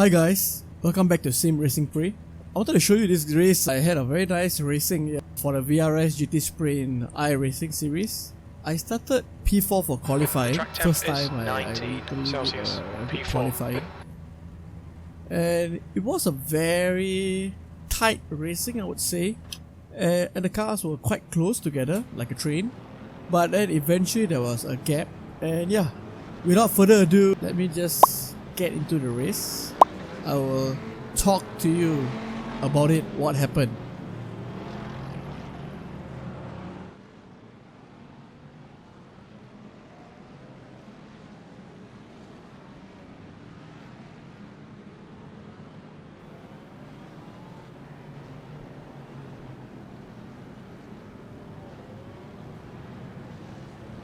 Hi guys, welcome back to SimRacing Pre. I wanted to show you this race. I had a very nice racing for the VRS GT Sprint in iRacing series. I started P4 for qualifying, first time I qualifying. And it was a very tight racing, I would say. And the cars were quite close together, like a train. But then eventually there was a gap. And yeah, without further ado, let me just get into the race. I will talk to you about it, what happened.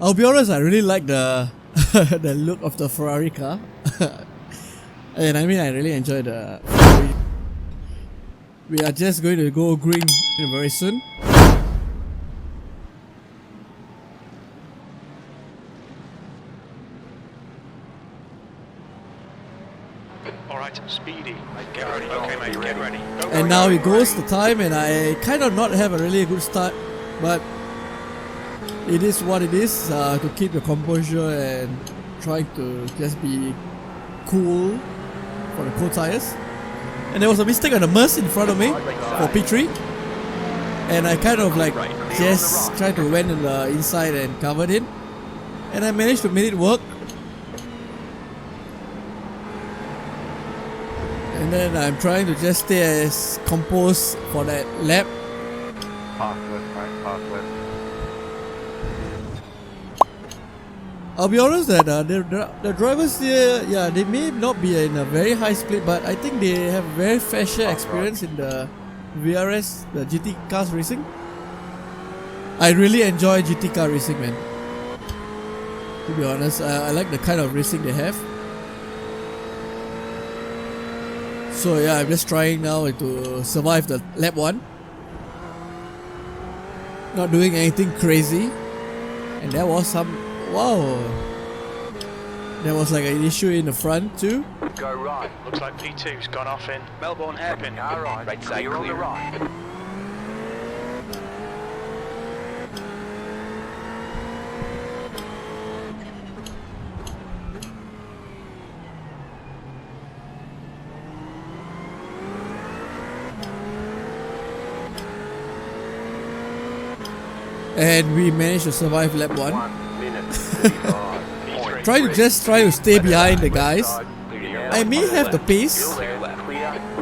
I'll be honest, I really like the the look of the Ferrari car. And I mean, I really enjoy the Ferrari. We are just going to go green very soon. Alright, speedy. Get ready. Okay, mate, get ready. And now it goes the time, and I kind of not have a really good start, but it is what it is, to keep your composure and trying to just be cool for the cold tires. And there was a mistake on the Merc in front of me for P3, and I kind of like just tried to went in the inside and covered it, and I managed to make it work. And then I'm trying to just stay as composed for that lap. Park left, right, park left. I'll be honest that the drivers here, yeah, they may not be in a very high split, but I think they have very fair share experience in the VRS, the GT cars racing. I really enjoy GT car racing, man. To be honest, I like the kind of racing they have. So yeah, I'm just trying now to survive the lap 1. Not doing anything crazy. And there was some... Wow! There was like an issue in the front too. Go right. Looks like P2's gone off in Melbourne hairpin. Alright, right, so you're on the right. And we managed to survive lap 1. 1 minute. Try to stay behind the guys. I may have the pace,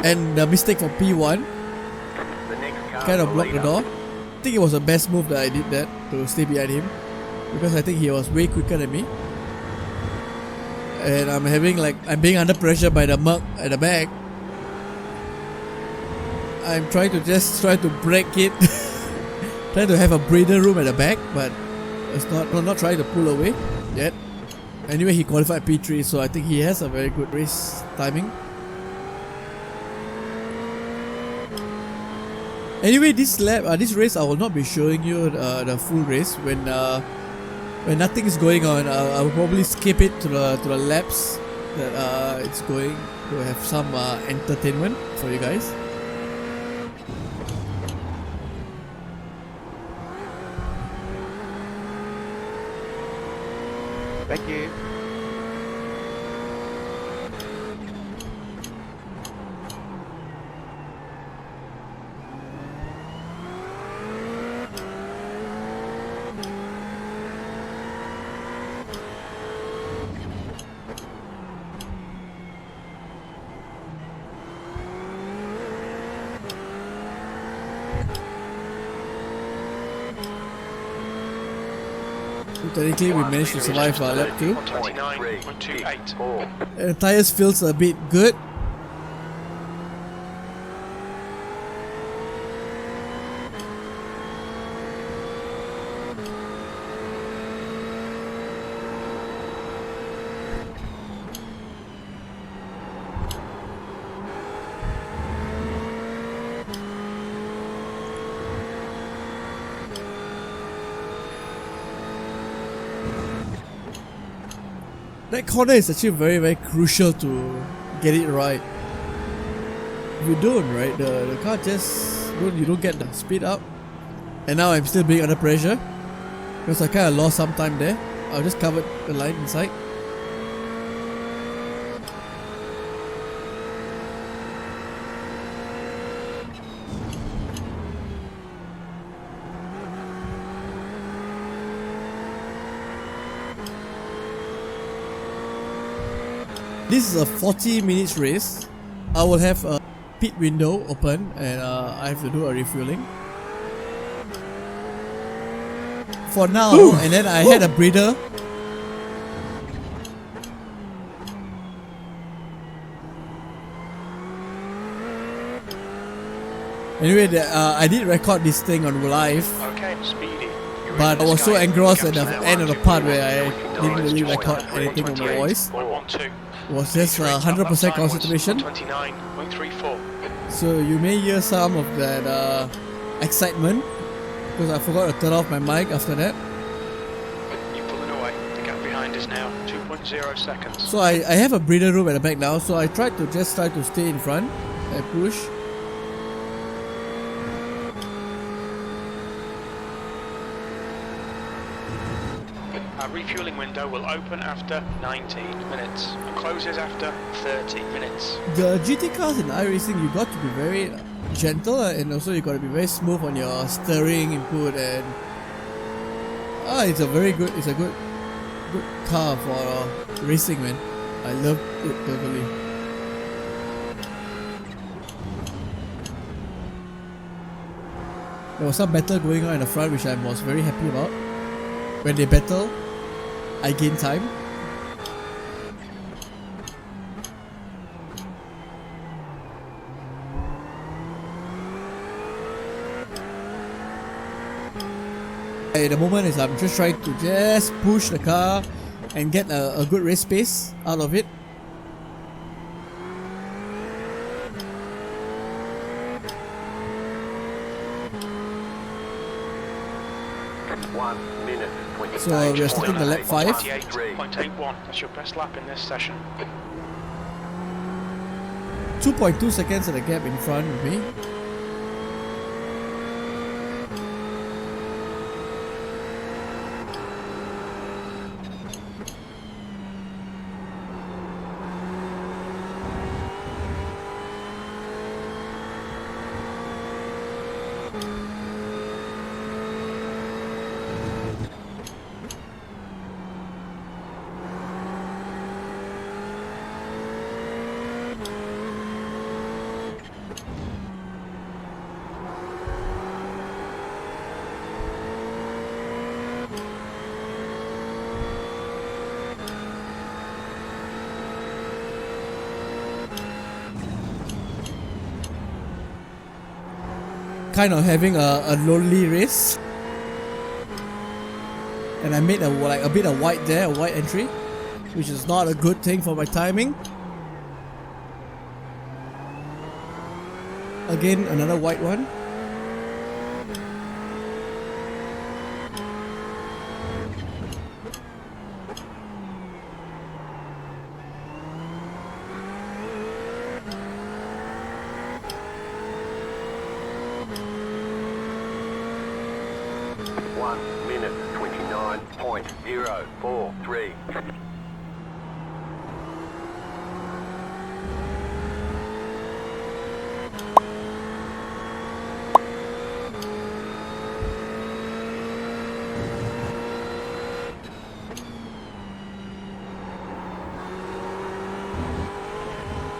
and the mistake for P1 kind of blocked the door. I think it was the best move that I did that, to stay behind him, because I think he was way quicker than me. And I'm being under pressure by the mug at the back. I'm trying to break it. Trying to have a breather room at the back, but it's not trying to pull away yet. Anyway, he qualified P3, so I think he has a very good race timing. Anyway, this race I will not be showing you the full race. When nothing is going on, I will probably skip it to the laps that it's going to have some entertainment for you guys. Thank you. Technically, we managed to survive lap 2. 129.128. The tires feels a bit good. That corner is actually very crucial to get it right. If you don't, right, the car just you don't get the speed up. And now I'm still being under pressure because I kind of lost some time there. I just covered the line inside. This is a 40 minutes race. I will have a pit window open and I have to do a refueling. For now, and then I had a breather. Anyway, I did record this thing on live. Okay, Speedy. But I was so engrossed at the end of the part where I didn't really record anything on my voice. It was just 100% concentration. 29.34. So you may hear some of that excitement because I forgot to turn off my mic after that. You're pulling away. The gap behind is now 2.0 seconds. So I have a breather room at the back now, so I try to stay in front and push. Our refueling window will open after 19 minutes and closes after 30 minutes. The GT cars in iRacing, you got to be very gentle and also you got to be very smooth on your steering input, and it's a good car for racing, man. I love it totally. There was some battle going on in the front which I was very happy about. When they battle, I gain time. At the moment is I'm just trying to push the car and get a good race pace out of it. So we're starting the lap 5. 28.81. That's your best lap in this session. 2.2 seconds at the gap in front of me. Kind of having a lonely race, and I made a bit of white there, a white entry, which is not a good thing for my timing. Again, another white one.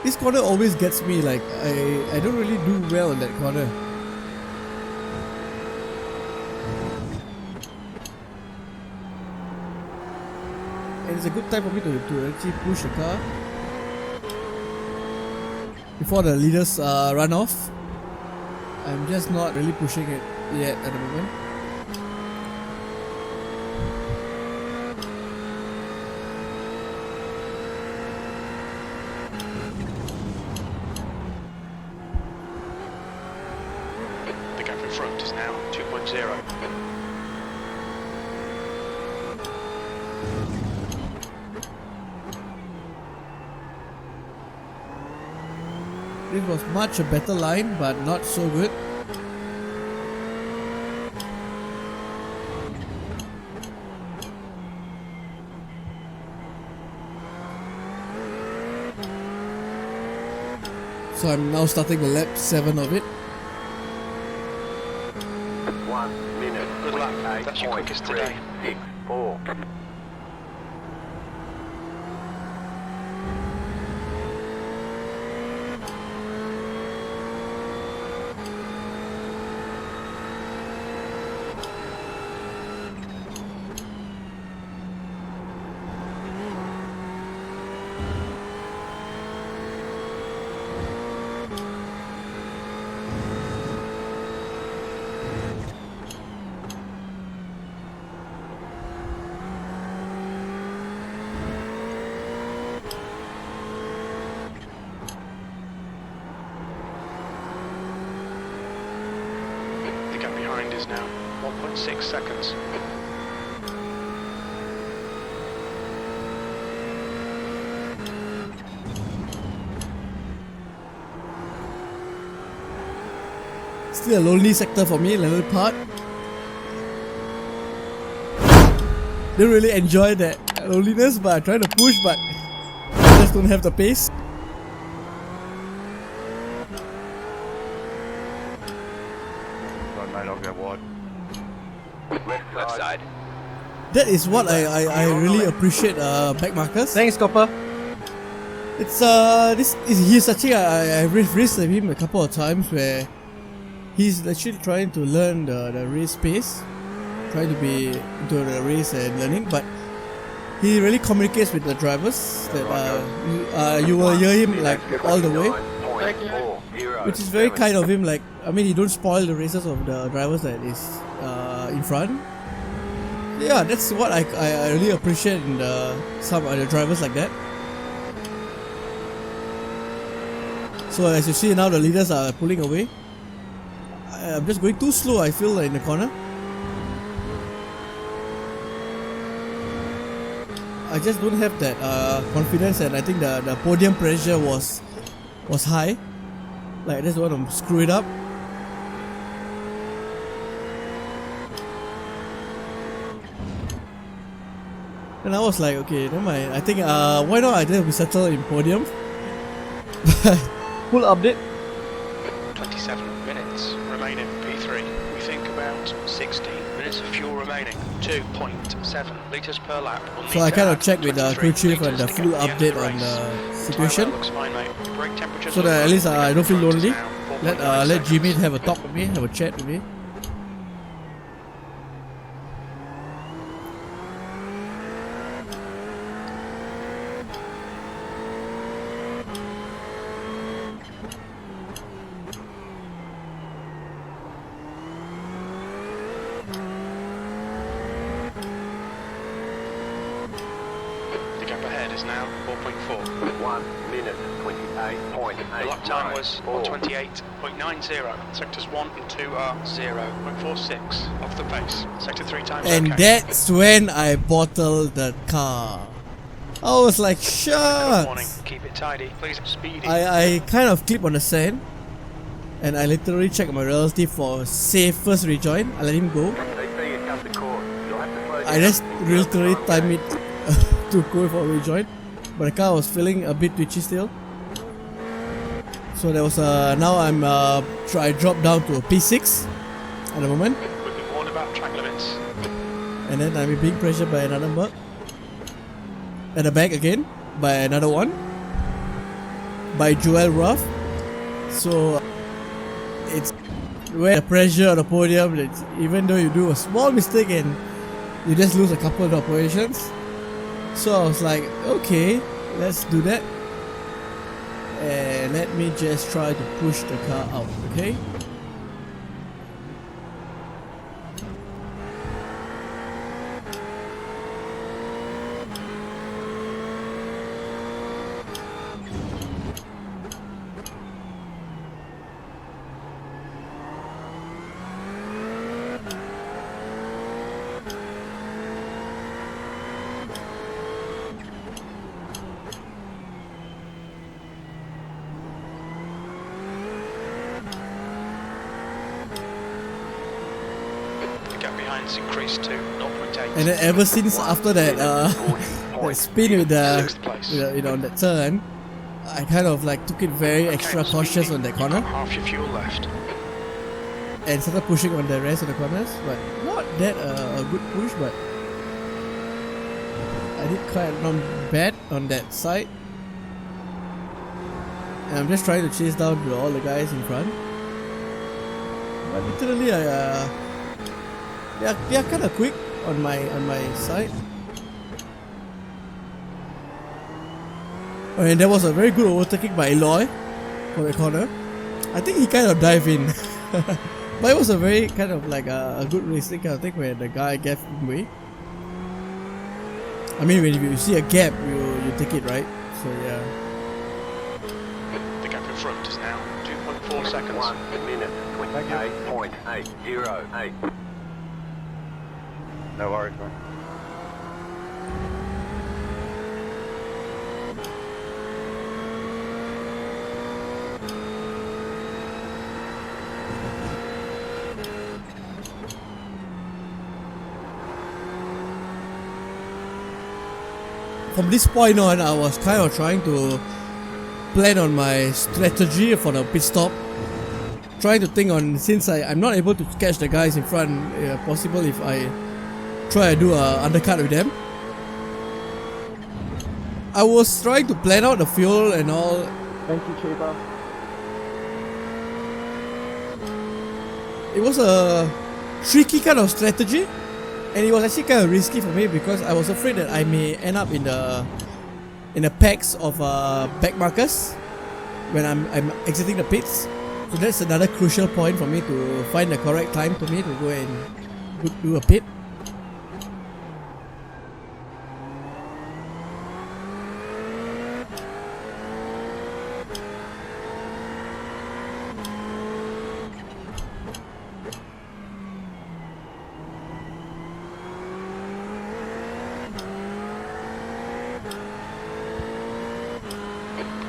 This corner always gets me, like I don't really do well in that corner. And it's a good time for me to actually push the car before the leaders run off. I'm just not really pushing it yet at the moment. The gap in front is now 2.0. this was much a better line, but not so good. So I'm now starting the lap 7 of it. 1 minute. Good luck. That's your quickest today. 6-4. The gap behind is now 1.6 seconds. Still a lonely sector for me, little part. Didn't really enjoy that loneliness, but I try to push, but I just don't have the pace. Right, mate, I'll go wide. Left side. That is what I really appreciate back markers. Thanks, Copper. It's he's actually I've raced with him a couple of times where he's actually trying to learn the race pace, trying to be into the race and learning, but he really communicates with the drivers that you will hear him like all the way, which is very kind of him. Like, I mean, he don't spoil the races of the drivers that is in front. Yeah, that's what I really appreciate in some other drivers like that. So as you see now, the leaders are pulling away. I'm just going too slow, I feel, in the corner. I just don't have that confidence, and I think the podium pressure was high. Like, I just don't want to screw it up. And I was like, okay, never mind. I think why not I just settle in podium. Full update. 27 minutes remaining, P3. We think about 16 minutes of fuel remaining. 2.7 litres per lap. We'll So I need to kind of add checked with the crew 23 chief and the litres to full get to update the on end of the the race. situation, Time looks fine, mate. Brake temperatures so that at look least good. I don't feel lonely. Now 4.9 Let Jimmy seconds. have a talk with me, have a chat with me. The gap ahead is now 4.4. 1 minute, 28.8. The lap time was 1:28.90. Sectors 1 and 2 are 0.46 off the pace. Sector 3 times And okay. that's when I bottled the car. I was like, Good morning. shucks. Keep it tidy. Please speedy. I kind of clip on the sand, and I literally check my relative for safest rejoin. I let him go. I just literally time it to go for a rejoin, but the car was feeling a bit twitchy still. So there was now I dropped down to a P6 at the moment, We've been warned about track limits. and then I'm being pressured by another bug. At the back again by another one, by Joel Ruff. So it's where the pressure on the podium, even though you do a small mistake and you just lose a couple of operations. So I was like, okay, let's do that, and let me just try to push the car out, okay? seconds, increased to 0.8. And then ever since after that, that spin with the, Sixth place. on that turn, I kind of like took it very extra Okay, cautious speedy. on that You've corner got half your fuel left. and started pushing on the rest of the corners, but not that a good push, but I did quite not bad on that side. And I'm just trying to chase down to all the guys in front. But literally, they are kind of quick on my side. Oh, and there was a very good overtaking by Eloy for the corner. I think he kind of dived in. But it was a very kind of like a good racing kind of thing where the guy gave him way. I mean, when you see a gap, you take it, right? So yeah. The gap in front is now 2.4 seconds. 1 minute 28.808. No worries, man. From this point on, I was kind of trying to plan on my strategy for the pit stop. Trying to think on, since I'm not able to catch the guys in front, possible if I try to do a undercut with them. I was trying to plan out the fuel and all. Thank you, Chiba. It was a tricky kind of strategy, and it was actually kind of risky for me because I was afraid that I may end up in the packs of back markers when I'm exiting the pits. So that's another crucial point for me to find the correct time for me to go and do a pit.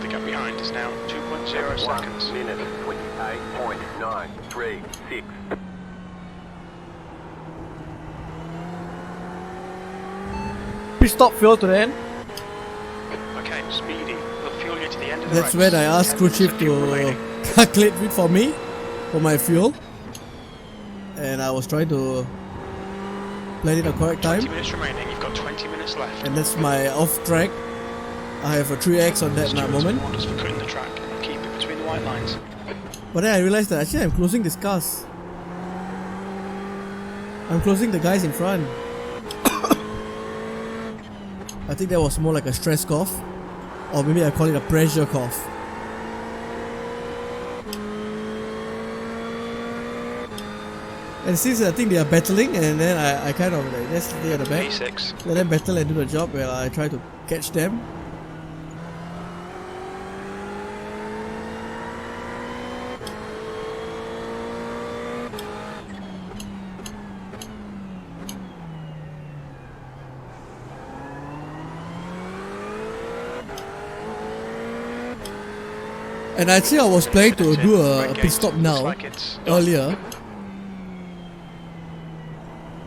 The gap behind is now 2.0 1 seconds. minute 28.936. Pit stop fuel to the end. Okay, speedy. We'll fuel you to the end of the That's race. when I asked 10 crew minutes of chief fuel to remaining. calculate it for me, for my fuel. And I was trying to plan it at the correct 20 time. minutes remaining. You've got 20 minutes left. And that's my off track. I have a 3x on that Stewards moment. warned us for cutting the track. Keep it between the white lines. But then I realized that actually I'm closing these cars. I'm closing the guys in front. I think that was more like a stress cough. Or maybe I call it a pressure cough. And since I think they are battling, and then I kind of like, let's stay at the back. P6. Let them battle and do the job while I try to catch them. And actually I was planning to do a pit stop now, earlier.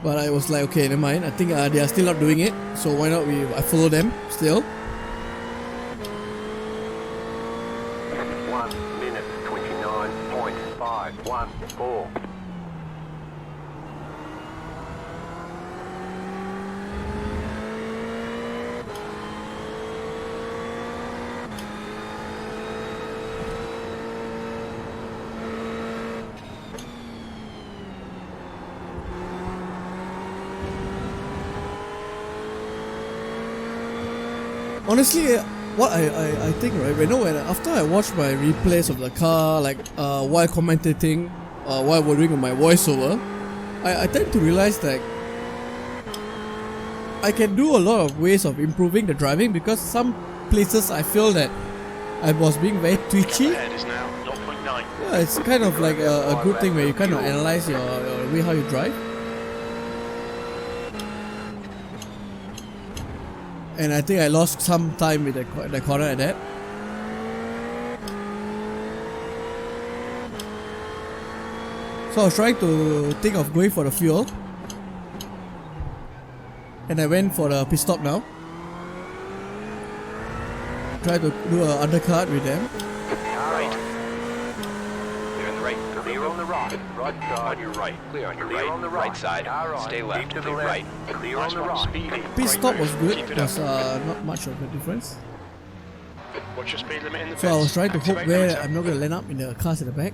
But I was like, okay, never mind. I think they are still not doing it, so why not I follow them still. 1 minute 29.514. Honestly, what I think, right, when after I watch my replays of the car, like while commentating, while we're doing my voiceover, I tend to realize that I can do a lot of ways of improving the driving, because some places I feel that I was being very twitchy. Ahead is now 0.9. Yeah, it's kind of like a good thing where you kind of analyze your way how you drive. And I think I lost some time with the corner at that. So I was trying to think of going for the fuel. and I went for the pit stop now. Try to do an undercut with them. Right. Clear on the right. Clear on the right. Right side. On your right. Clear on your Clear right. on the right. Right side. All right. Stay left. Keep to the Clear left. right. Clear Nice on the one. right. Speedy. Pit Great stop was move. good. Keep it There's up. not much of a difference. Watch your speed limit in the So I pits. was trying to hope Activate where limiter. I'm not going to land up in the cars at the back.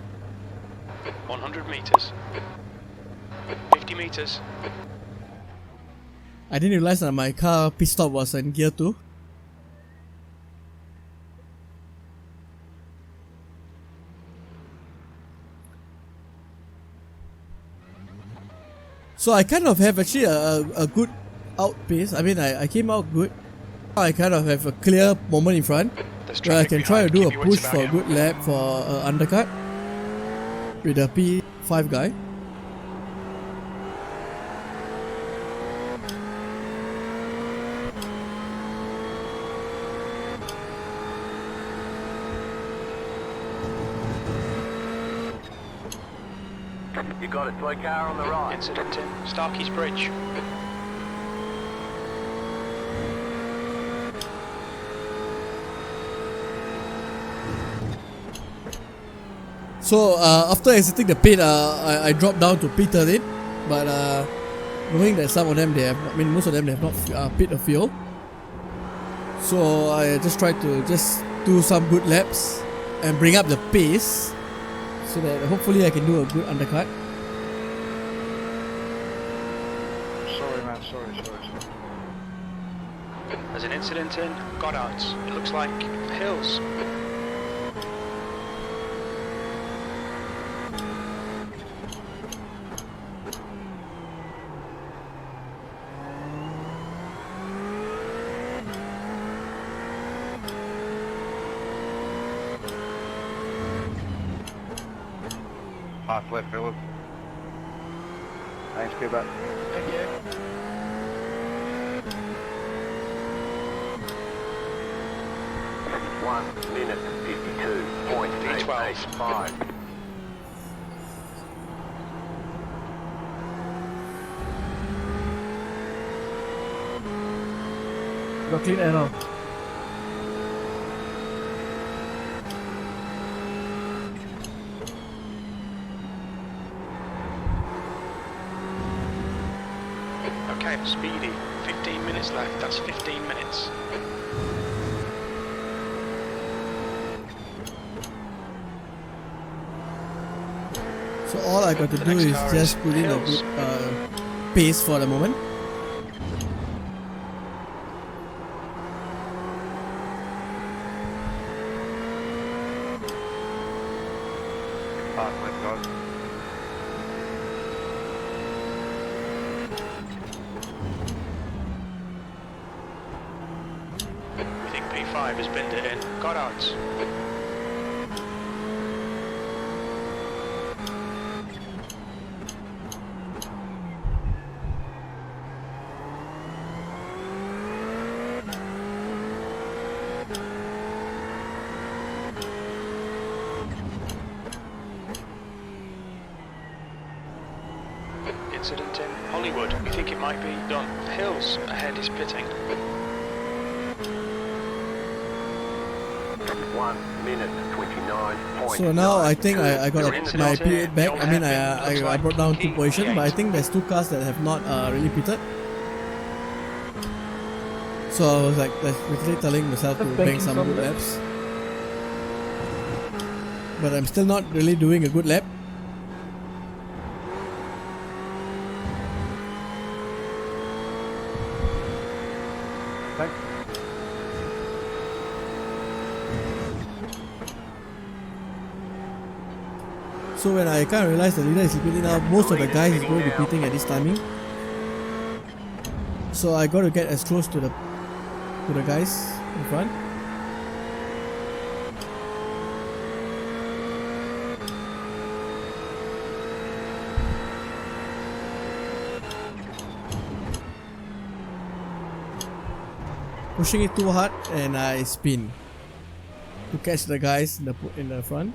100 meters. 50 meters. I didn't realize that my car pit stop was in gear 2. So I kind of have actually a good out pace. I mean, I came out good. I kind of have a clear moment in front There's where I traffic can try to behind. do a Keep your wits push about for a you. good lap for undercut with the P5 guy. You got a toy car on the right. Incident in Starkey's Bridge. So after exiting the pit, I dropped down to P13, but knowing that some of them most of them they have not pit a fuel, so I just tried to just do some good laps and bring up the pace, so that hopefully I can do a good undercut. Sorry, man. Sorry. There's an incident in Goddard's. It looks like hills. Half left, Philip. Thanks, Cuba. Thank you. One minute 52.885. Got clean air now. Okay, speedy. 15 minutes left. That's 15 minutes. So all I got to The do next is car just is put in a hills. good pace for the moment. Half left, guys. We think P5 has binned it in. Goddard's. Incident in Hollywood. We think it might be done. Hills ahead is pitting. 1 minute 29.9. So now I think I got Your my incident P8 back. in I mean Donnington looks I like brought down 2 positions, but I P8. think there's 2 cars that have not really pitted. So I was like literally telling myself to bank some good laps. But I'm still not really doing a good lap. Thanks. So when I kind of realized the leader is repeating now, most of the guys is going to be repeating at this timing. So I got to get as close to the guys in front. Pushing it too hard and I spin to catch the guys in the front.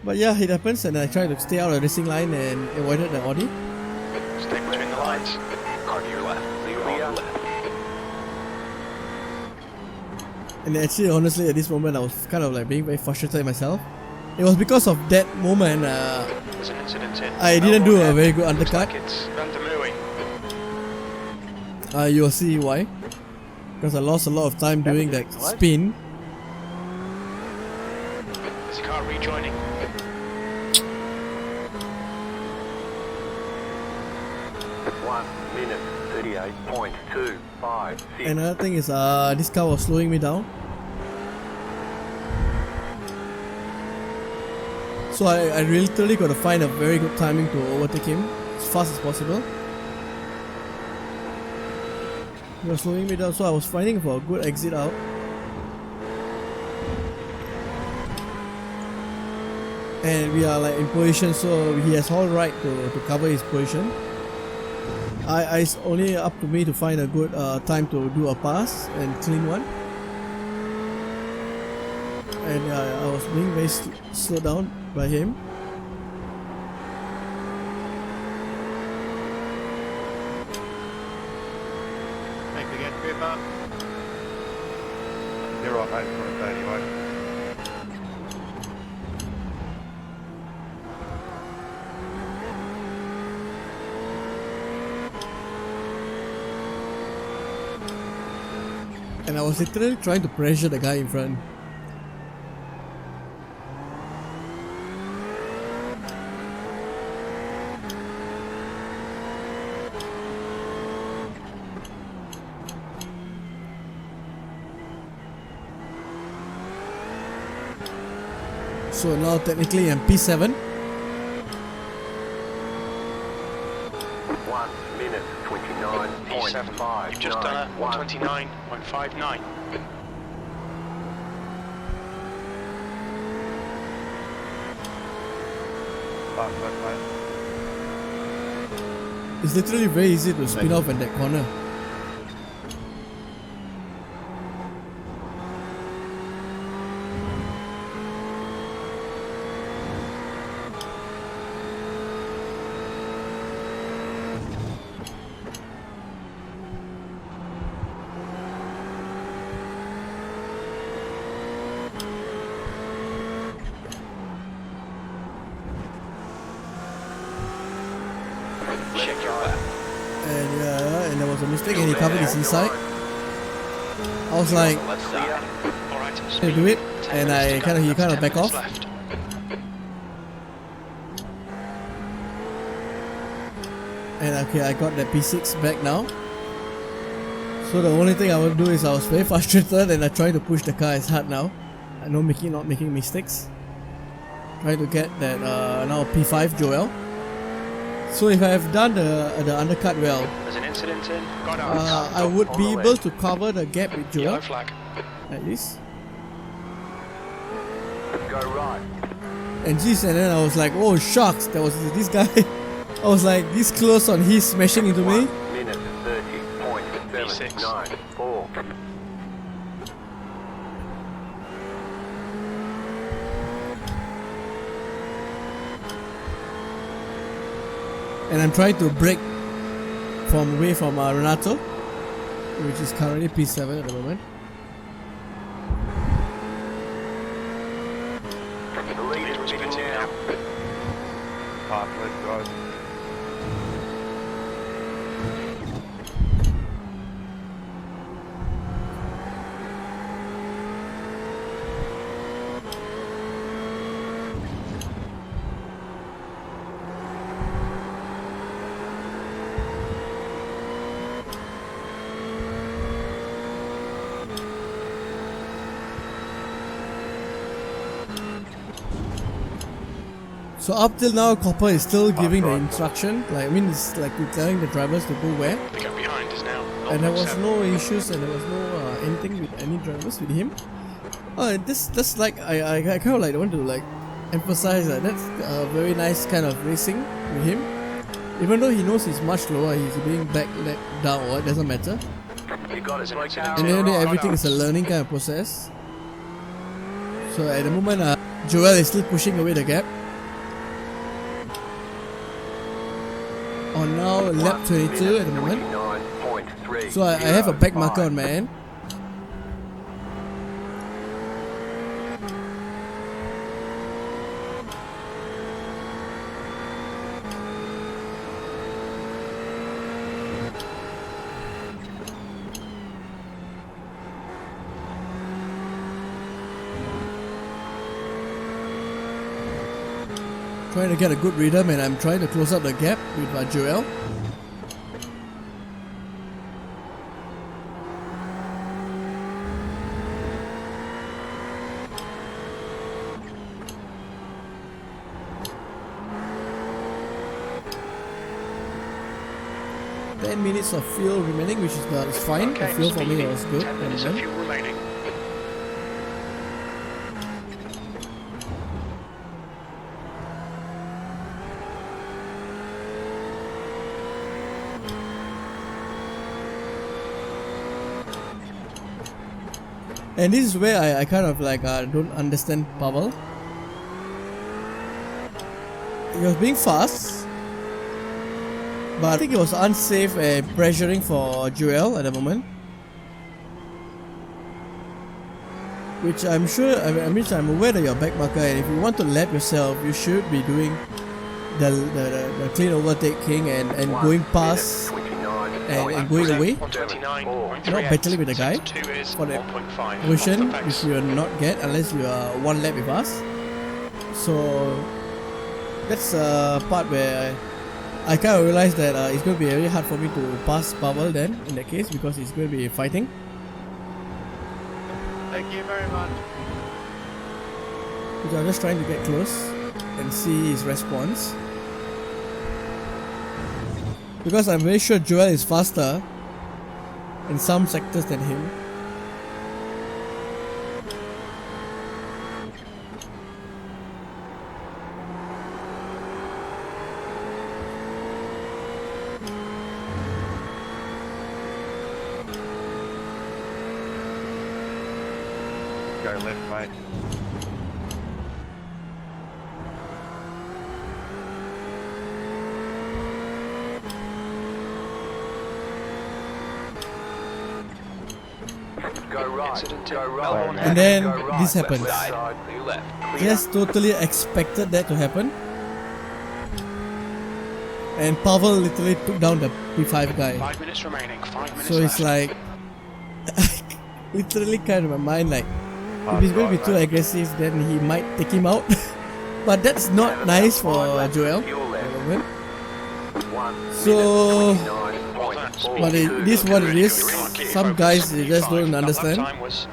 But yeah, it happens, and I tried to stay out of the racing line and avoided the Audi. Stay between the lines. On your left. And actually, honestly, at this moment, I was kind of like being very frustrated myself. It was because of that moment There's an incident in. I didn't do a very good undercut. Looks like it's Vandermooy. You'll see why. Because I lost a lot of time doing that spin. Is the car rejoining? One minute 38.256. Another thing is this car was slowing me down. So I literally got to find a very good timing to overtake him as fast as possible. He was slowing me down, so I was finding for a good exit out. And we are like in position, so he has all right to cover his position. It's only up to me to find a good time to do a pass and clean one. And I was being very slowed down by him. Make it again, clear mark. You're right, mate. It's not a 30, mate. And I was literally trying to pressure the guy in front. So now technically I'm P7. 1 minute 29.5. You've just done a 129.59. Fast left, mate. It's literally very easy to spin off in that corner. Check your back. And there was a mistake and he covered his inside. I was like, Left side. Alright, "Can you do it?" And he kind of back off. Left. And okay, I got that P6 back now. So the only thing I would do is I was very frustrated and I tried to push the car as hard now. I know not making mistakes. Trying to get that now P5 Joel. So if I have done the undercut well, There's an incident in. Got out. I would be able to cover the gap with Joel, Yellow flag. at least. Go right. And geez, and then I was like, oh shucks, there was this guy. I was like this close on his smashing into me. 1 minute 30.794. And I'm trying to break away from Renato, which is currently P7 at the moment. The lead is spinning now. Fast left, guys. So up till now, Copper is still giving the instruction. Like, I mean, it's like we're telling the drivers to go where. The gap behind is now. And there was 0.7. no issues and there was no anything with any drivers with him. That's like I kind of like want to like emphasize that that's a very nice kind of racing with him. Even though he knows he's much lower, he's being back let down or it doesn't matter. You got it, slow car And on the then right. everything is a learning kind of process. So at the moment, Joel is still pushing away the gap. On now lap 22 at the moment. 29.3. So I have a back marker on my end. Trying to get a good rhythm, and I'm trying to close up the gap with Joel. Minutes of fuel remaining, which is fine. Okay, the fuel for me was good. 10 minutes of fuel remaining. And this is where I kind of like don't understand Pavel. He was being fast, but I think it was unsafe and pressuring for Joel at the moment. Which I'm sure, I'm aware that you're a back marker, and if you want to lap yourself, you should be doing the clean overtaking and going past and going away. Not battling with the guy for that position, which you will not get unless you are one lap with us. So that's a part where I kind of realized that it's going to be very hard for me to pass Pavel then, in that case, because he's going to be fighting. Thank you very much. Because I'm just trying to get close and see his response. Because I'm very sure Joel is faster in some sectors than him. Go left, mate. Go right. Incident Go in right. Melbourne. And then Go right. this happens. Left side, left. Just totally expected that to happen. And Pavel literally took down the P5 guy. 5 minutes remaining. 5 minutes So it's left. like literally kind of my mind like, if he's going to be too aggressive, then he might take him out. But that's not nice for Joel. Your left. Moment. 1 So, minute 29.4. but it is what it is. Some guys they just don't understand. That time was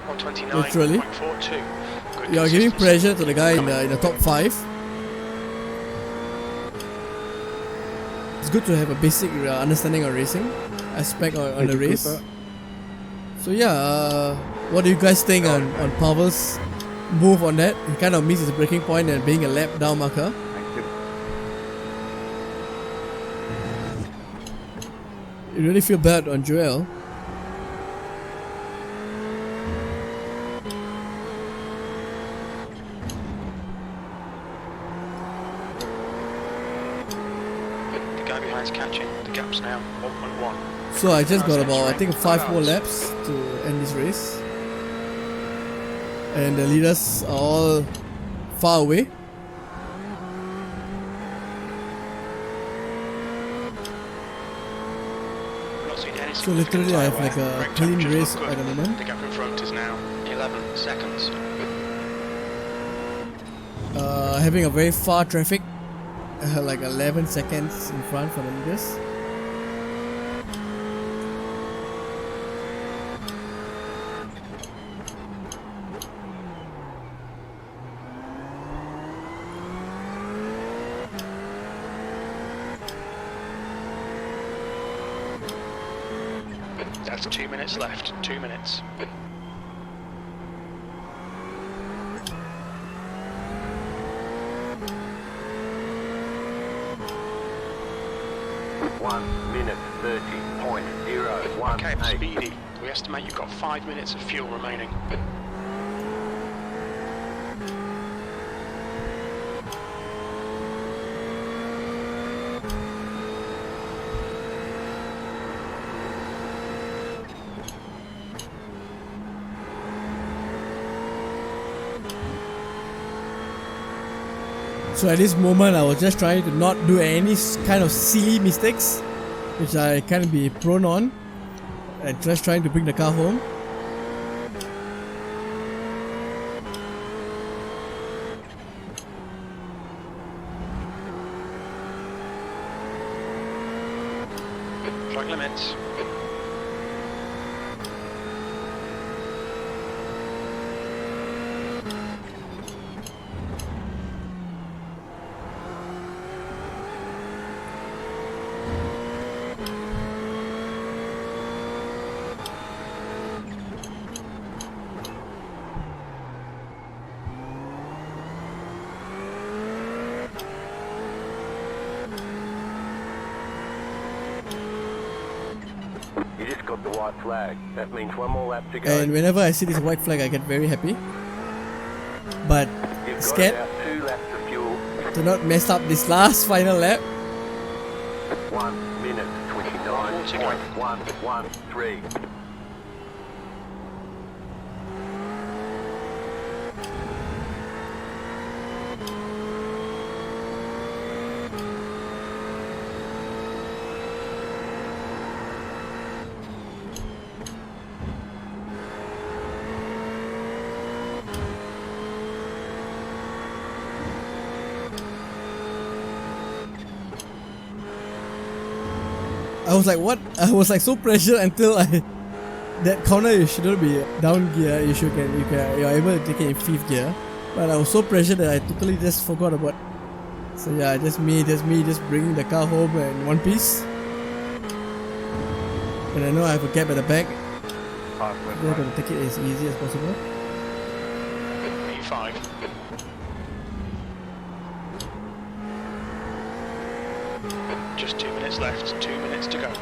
Literally. 129.42. Good You're giving consistency. pressure to the guy in the top 5. It's good to have a basic understanding of racing aspect on the race. So yeah, what do you guys think on Pavel's move on that? He kind of missed his breaking point and being a lap down marker. Thank you. You really feel bad on Joel. The guy behind's catching. The gap's now 1.1. So I just got about, I think, 5 more laps to end this race. And the leaders are all far away. So literally I have like a clean race at the moment. The gap in front is now 11 seconds. Having a very far traffic, like 11 seconds in front for the leaders. That's 2 minutes left. 2 minutes. One minute 30.018. Okay, speedy. We estimate you've got 5 minutes of fuel remaining. So at this moment I was just trying to not do any kind of silly mistakes, which I can be prone on, and just trying to bring the car home. of the white flag. That means one more lap to go. And whenever I see this white flag, I get very happy. But You've scared got about 2 laps of fuel. to not mess up this last final lap. 1 minute 29.113. I was like, what? I was like so pressured until that corner you shouldn't be down gear. You're able to take it in 5th gear. But I was so pressured that I totally just forgot about. So yeah, just me just bringing the car home in one piece. And I know I have a gap at the back. Halfway We're right. gonna take it as easy as possible. P5. Just 2 minutes left, 2 minutes to go.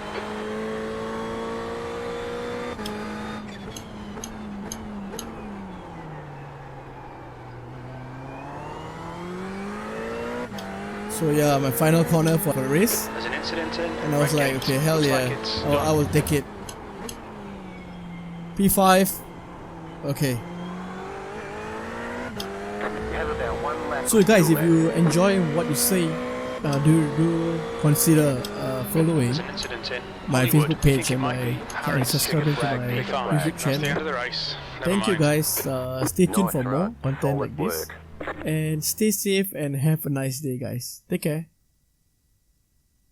So yeah, my final corner for the race. There's an incident in. And I was red like, gate. okay, hell Looks yeah, like it's I done. will take it. P5. Okay. You have about 1 lap So of guys, fuel if you enjoy what you say, do consider following There's an incident in my Hollywood. Facebook page Think it and might be and Harris. subscribing to my Flag, P5. YouTube That's the end channel. of the race. Never Thank you mind. guys. Stay tuned Nice for more run. content Solid like this. work. And stay safe and have a nice day, guys. Take care.